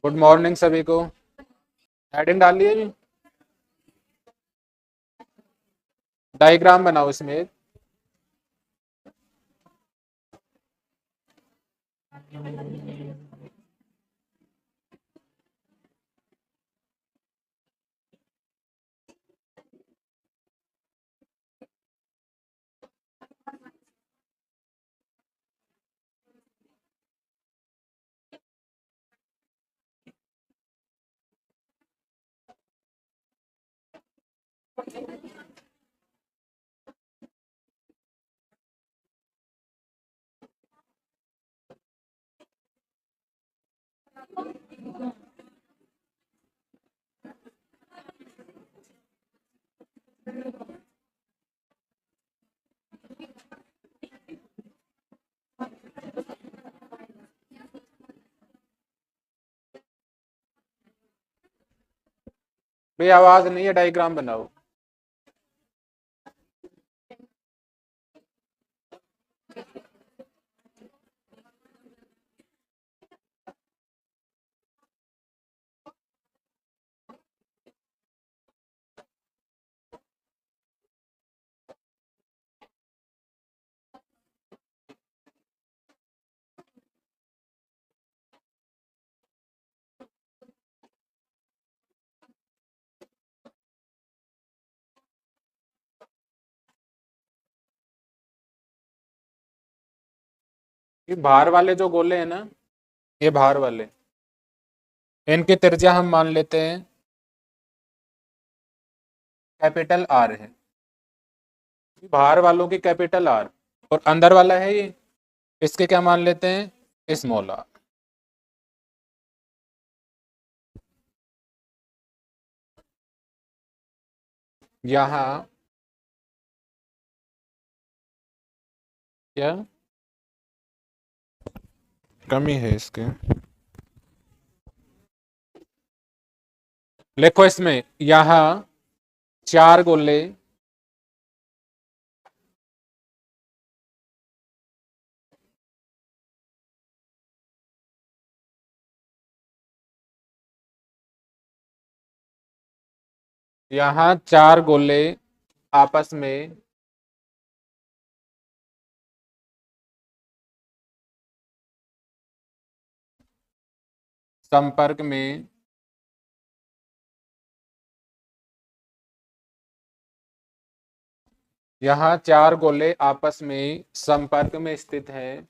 Good morning सभी को। Heading डाल ली है। डायग्राम बनाओ इसमें। भाई आवाज नहीं है, डायग्राम बनाओ। ये बाहर वाले जो गोले हैं ना, ये बाहर वाले, इनकी त्रिज्या हम मान लेते हैं कैपिटल आर है। बाहर वालों की कैपिटल आर, और अंदर वाला है ये, इसके क्या मान लेते हैं, स्मॉल आर। यहाँ क्या कमी है इसके, लिखो इसमें। यहाँ चार गोले यहाँ चार गोले आपस में संपर्क में यहाँ चार गोले आपस में संपर्क में स्थित हैं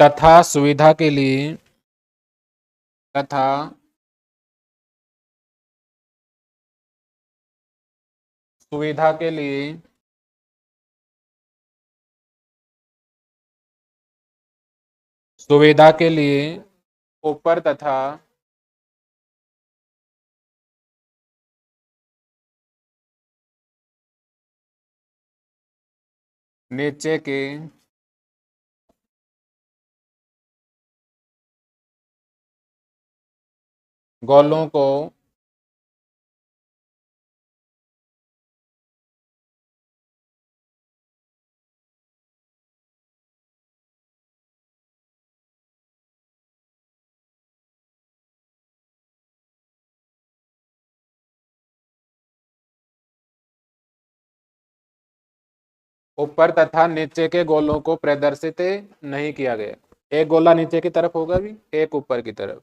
तथा तथा सुविधा के लिए ऊपर तथा नीचे के गोलों को ऊपर तथा नीचे के गोलों को प्रदर्शित नहीं किया गया। एक गोला नीचे की तरफ होगा भी, एक ऊपर की तरफ।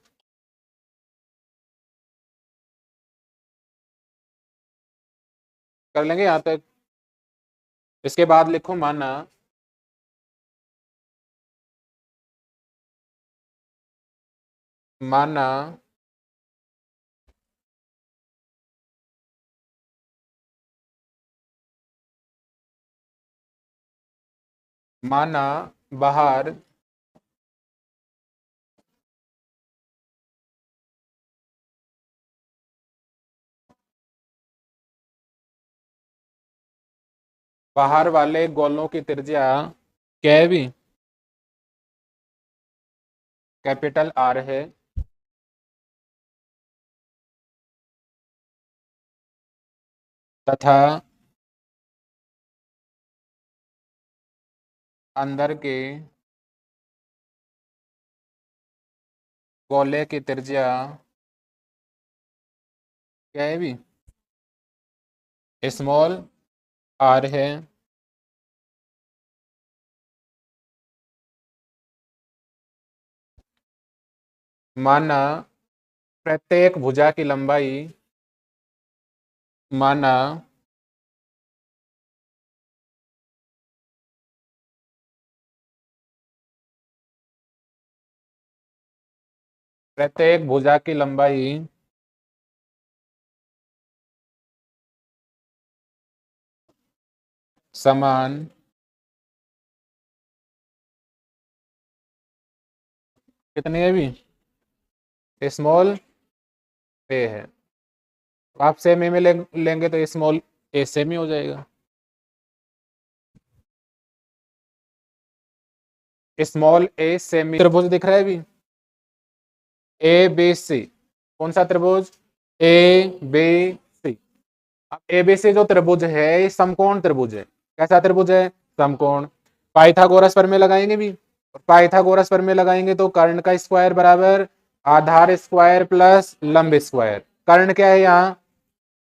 कर लेंगे यहाँ तक। इसके बाद लिखो माना माना बाहर बाहर वाले गोलों की त्रिज्या क्या है भी, कैपिटल आर है, तथा अंदर के गोले की त्रिज्या क्या है भी, स्मॉल आर है, माना प्रत्येक भुजा की लंबाई, माना प्रत्येक भुजा की लंबाई समान कितनी है भी, स्मॉल ए है। आप सेमी में लेंगे तो स्मॉल ए सेमी हो जाएगा। स्मॉल ए सेमी त्रिभुज दिख रहा है अभी, ए बी सी, कौन सा त्रिभुज, ए बी सी। अब ए बी सी जो त्रिभुज है ये समकोण त्रिभुज है। कैसा त्रिभुज है, समकोण। पाइथागोरस प्रमेय लगाएंगे भी, पाइथागोरस प्रमेय लगाएंगे तो कर्ण का स्क्वायर बराबर आधार स्क्वायर प्लस लंब स्क्वायर। कर्ण क्या है यहाँ,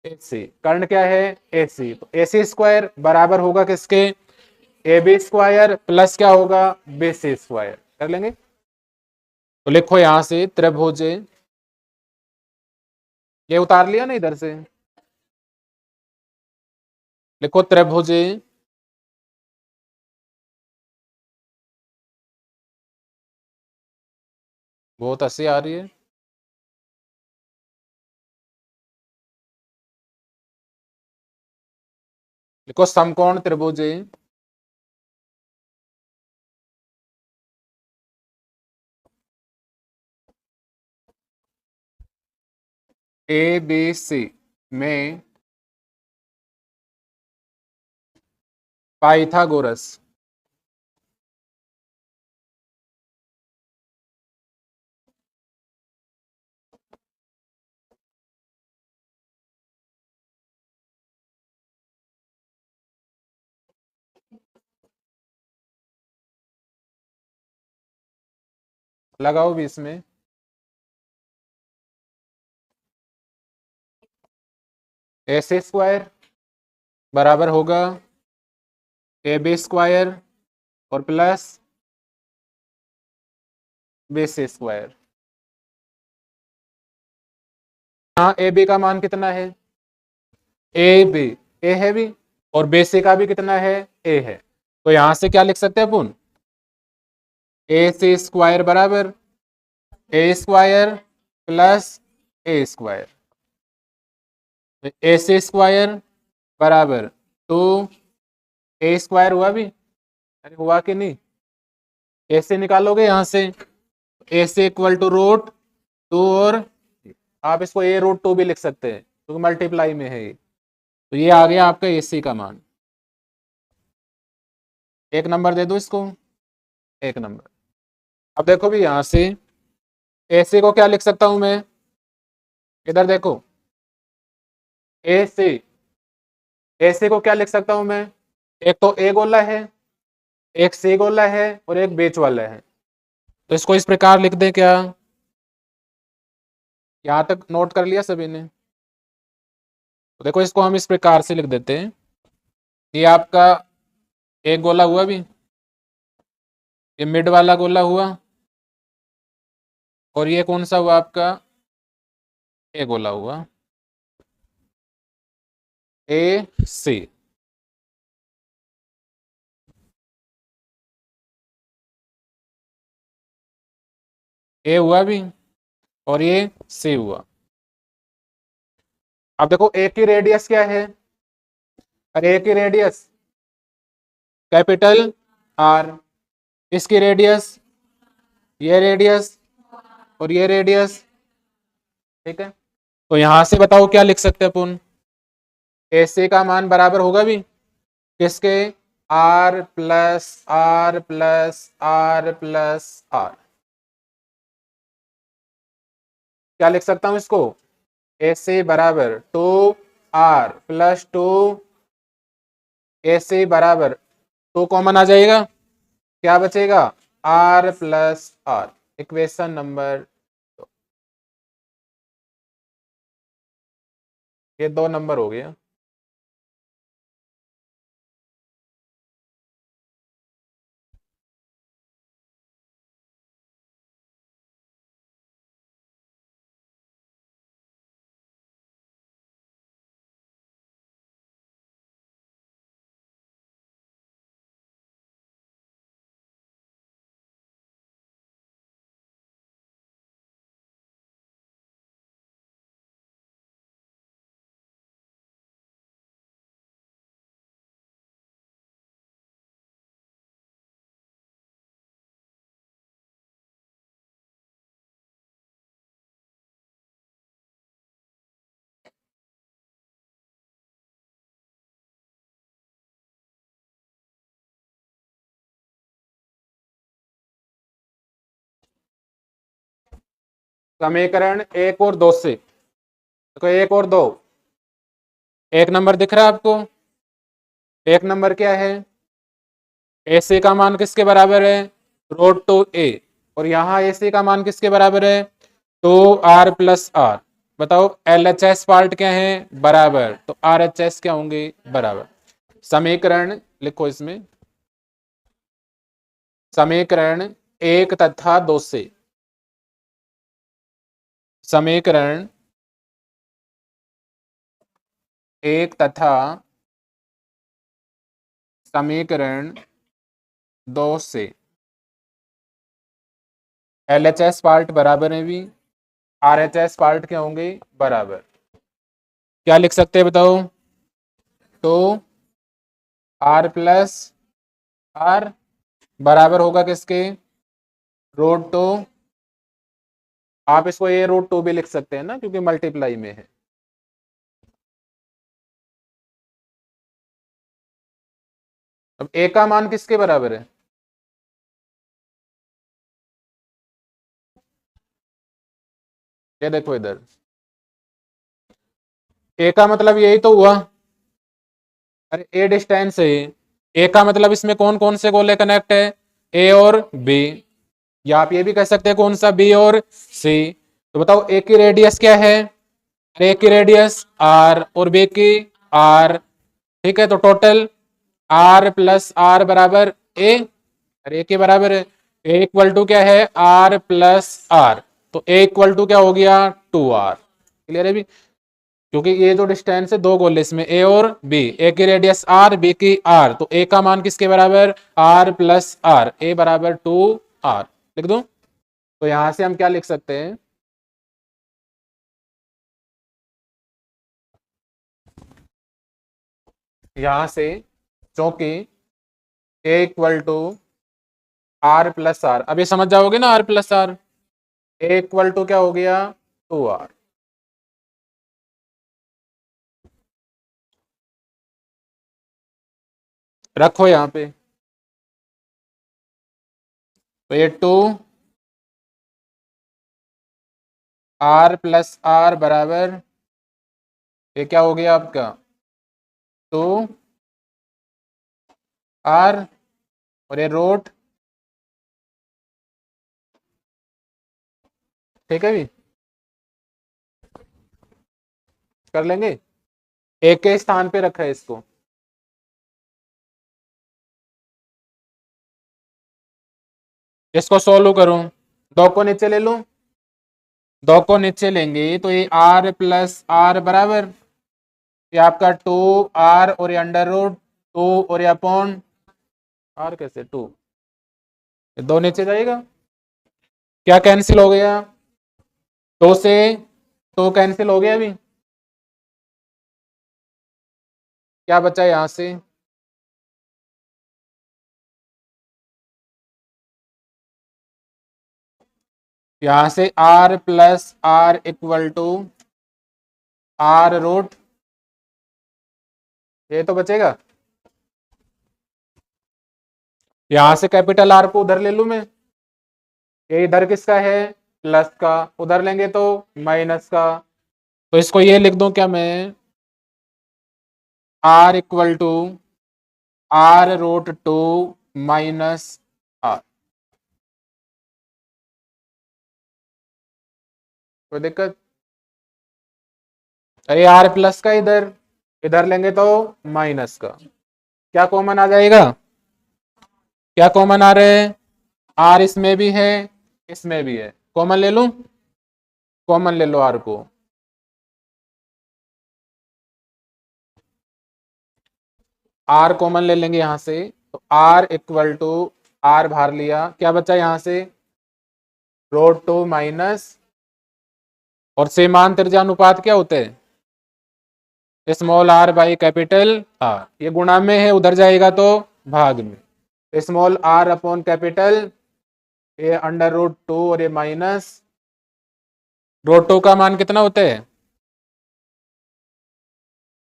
एसी। कर्ण क्या है, एसी। तो एसी स्क्वायर बराबर होगा किसके, ए बी स्क्वायर प्लस क्या होगा, बी सी स्क्वायर। कर लेंगे तो लिखो यहां से त्रिभुज, ये उतार लिया ना इधर से, लिखो त्रिभुज बहुत हंसी आ रही है। लिखो समकोण त्रिभुज ए बी सी में पाइथागोरस लगाओ भी इसमें, एस स्क्वायर बराबर होगा ए बी स्क्वायर और प्लस बी सी स्क्वायर। यहाँ ए बी का मान कितना है, ए बी, ए है भी, और बी सी का भी कितना है, ए है। तो यहां से क्या लिख सकते हैं अपन, ए सी स्क्वायर बराबर ए स्क्वायर प्लस ए स्क्वायर। ए सी स्क्वायर बराबर टू ए स्क्वायर हुआ भी, अरे हुआ कि नहीं, ए से निकालोगे यहां से, ए से इक्वल टू रूट टू, और आप इसको ए रूट टू भी लिख सकते हैं क्योंकि मल्टीप्लाई में है ये। तो ये आ गया आपका ए सी का मान। एक नंबर दे दो इसको, एक नंबर। अब देखो भी यहां से ए सी को क्या लिख सकता हूं मैं, इधर देखो, ए सी, ए सी को क्या लिख सकता हूं मैं, एक तो ए गोला है, एक सी गोला है, और एक बीच वाला है। तो इसको इस प्रकार लिख दें क्या, यहां तक नोट कर लिया सभी ने। तो देखो इसको हम इस प्रकार से लिख देते हैं, ये आपका एक गोला हुआ भी, ये मिड वाला गोला हुआ, और ये कौन सा हुआ आपका, ए गोला हुआ, ए सी। ए हुआ भी और ये सी हुआ। अब देखो ए की रेडियस क्या है, अरे ए की रेडियस कैपिटल आर, इसकी रेडियस, ये रेडियस और ये रेडियस, ठीक है। तो यहां से बताओ क्या लिख सकते हैं अपन, ए सी का मान बराबर होगा भी किसके, R plus R plus R plus R. क्या लिख सकता हूं इसको, ए सी बराबर two R plus two, A C बराबर टू कॉमन आ जाएगा, क्या बचेगा, R plus R. Equation number ये 2 नंबर हो गया। समीकरण 1 और 2 से, तो 1 और 2, 1 नंबर दिख रहा है आपको? 1 नंबर क्या है? ए सी का मान किसके बराबर है? रूट टू ए। और यहाँ ए सी का मान किसके बराबर है? 2r plus R. बताओ एल एच एस पार्ट क्या है? बराबर, तो आर एच एस क्या होंगे? बराबर। समीकरण लिखो इसमें, समीकरण 1 तथा 2 से, समीकरण 1 तथा समीकरण 2 से एल एच एस पार्ट बराबर है भी, आर एच एस पार्ट क्या होंगे? बराबर। क्या लिख सकते हैं बताओ? तो आर प्लस आर बराबर होगा किसके? Root two. आप इसको ये रूट टू भी लिख सकते हैं ना, क्योंकि मल्टीप्लाई में है। अब ए का मान किसके बराबर है? ये देखो इधर, ए का मतलब यही तो हुआ। अरे ए डिस्टेंस है, ए का मतलब इसमें कौन कौन से गोले कनेक्ट है? ए और बी। या आप ये भी कह सकते हैं कौन सा? बी और सी। तो बताओ ए की रेडियस क्या है? ए की रेडियस आर और बी की आर। ठीक है, तो टोटल आर प्लस आर बराबर ए। अरे ए के बराबर है, ए इक्वल टू क्या है? R plus R. तो ए इक्वल टू क्या हो गया? 2r। क्लियर है भी? क्योंकि ये जो डिस्टेंस है दो गोले इसमें ए और बी, ए की रेडियस आर, बी की आर, तो ए का मान किसके बराबर? आर प्लस आर, ए बराबर 2r। लिख दूं? तो यहां से हम क्या लिख सकते हैं? यहां से, क्योंकि A equal to R plus R, अब ये समझ जाओगे ना, R plus R, A equal to क्या हो गया? 2r। रखो यहां पे, तो ये 2r प्लस आर बराबर, ये क्या हो गया आपका? 2r, और ये रूट, ठीक है भी, कर लेंगे। एक के स्थान पे रखा है इसको। इसको सोल्व करूं, दो को नीचे ले लूं, दो को नीचे लेंगे तो ये आर प्लस आर बराबर, ये आपका 2r और ये अंडर रूट 2 और ये अपॉन आर, कैसे 2, ये दो नीचे जाएगा, क्या कैंसिल हो गया? 2 से 2 कैंसिल हो गया अभी, क्या बचा यहां से? यहां से R plus R equal to R root, ये तो बचेगा। यहां से कैपिटल आर को उधर ले लू मैं, ये इधर किसका है? प्लस का, उधर लेंगे तो माइनस का। तो इसको ये लिख दूं क्या मैं? R equal to R root 2 minus R. कोई दिक्कत? अरे आर प्लस का इधर इधर लेंगे तो माइनस का, क्या कॉमन आ जाएगा? क्या कॉमन आ रहे हैं? आर इसमें भी है, इसमें भी है, कॉमन ले लूं? कॉमन ले लो आर को। आर कॉमन ले लेंगे यहां से, तो आर इक्वल टू आर बाहर लिया, क्या बचा यहां से? रूट टू माइनस, और सीमांत त्रिज्या अनुपात क्या होते हैं? Small R by capital R, ये गुणा में है, उधर जाएगा तो भाग में। स्मॉल आर अपॉन कैपिटल, ये अंडर रूट टू और ये माइनस रूट टू का मान कितना होता है?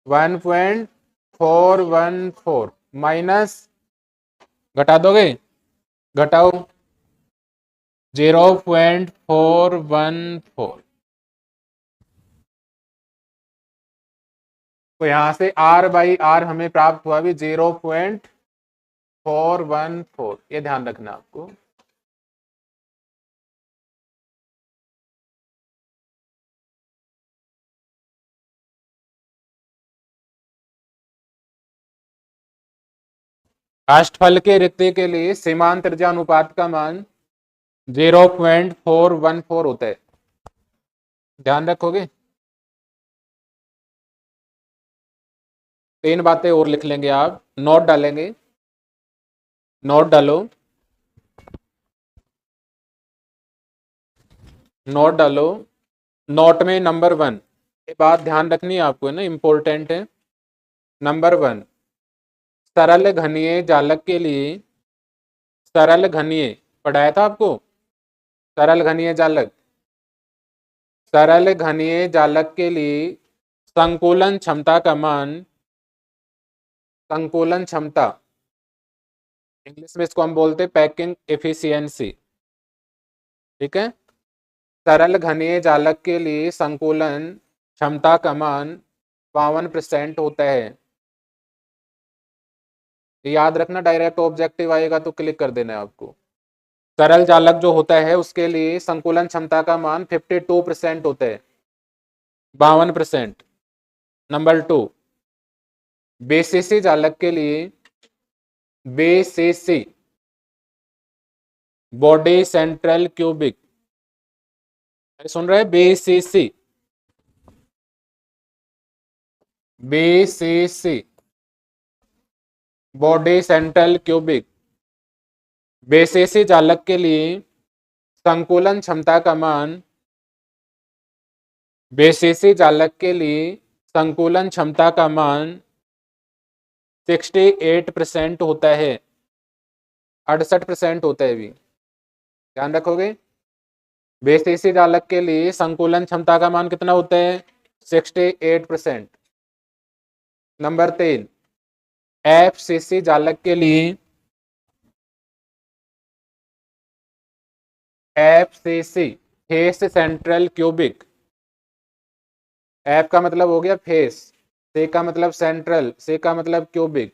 1.414 माइनस, घटा दोगे? घटाओ, 0.414। तो यहां से आर बाई आर हमें प्राप्त हुआ भी 0.414, ये ध्यान रखना आपको। काष्ठफल के रिक्ति के लिए सीमांत त्रिज्या अनुपात का मान 0.414 होता है, ध्यान रखोगे? तीन बातें और लिख लेंगे, आप नोट डालेंगे, नोट डालो, नोट डालो। नोट में नंबर 1, ये बात ध्यान रखनी है आपको, है ना, इंपॉर्टेंट है। नंबर 1, सरल घनीय जालक के लिए, सरल घनीय पढ़ाया था आपको, सरल घनीय जालक, सरल घनीय जालक के लिए संकुलन क्षमता का मान, संकुलन क्षमता, इंग्लिश में इसको हम बोलते हैं पैकिंग एफिशिएंसी, ठीक है। सरल घनीय जालक के लिए संकुलन क्षमता का मान 52% होता है। याद रखना, डायरेक्ट ऑब्जेक्टिव आएगा तो क्लिक कर देना है आपको। सरल जालक जो होता है उसके लिए संकुलन क्षमता का मान 52% होता है, 52%। नंबर 2, बेसिसी जालक के लिए, बेसिसी बॉडी सेंट्रल क्यूबिक, सुन रहे हैं? बेसिसी, बेसिसी बॉडी सेंट्रल क्यूबिक, बेसिसी जालक के लिए संकुलन क्षमता का मान, बेसिसी जालक के लिए संकुलन क्षमता का मान 68% होता है, 68% होता है भी, ध्यान रखोगे। बेसिसी जालक के लिए संकुलन क्षमता का मान कितना होता है? 68%। नंबर 3, एफसीसी जालक के लिए, FCC face central cubic, F का मतलब हो गया फेस, सी का मतलब सेंट्रल, सी का मतलब क्यूबिक।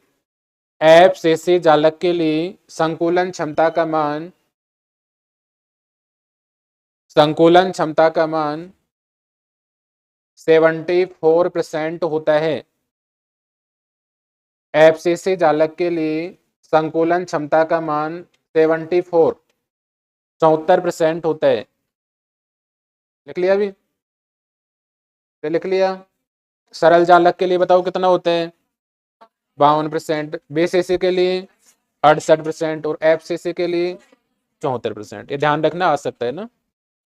एफसीसी जालक के लिए संकुलन क्षमता का मान, संकुलन क्षमता का मान 74% होता है। एफसीसी जालक के लिए संकुलन क्षमता का मान 74% होता है। लिख लिया अभी? लिख लिया। सरल जालक के लिए बताओ कितना होता है? 52%। बीसीसी के लिए 68% और एफसीसी के लिए 74%। ये ध्यान रखना, आ सकता है ना।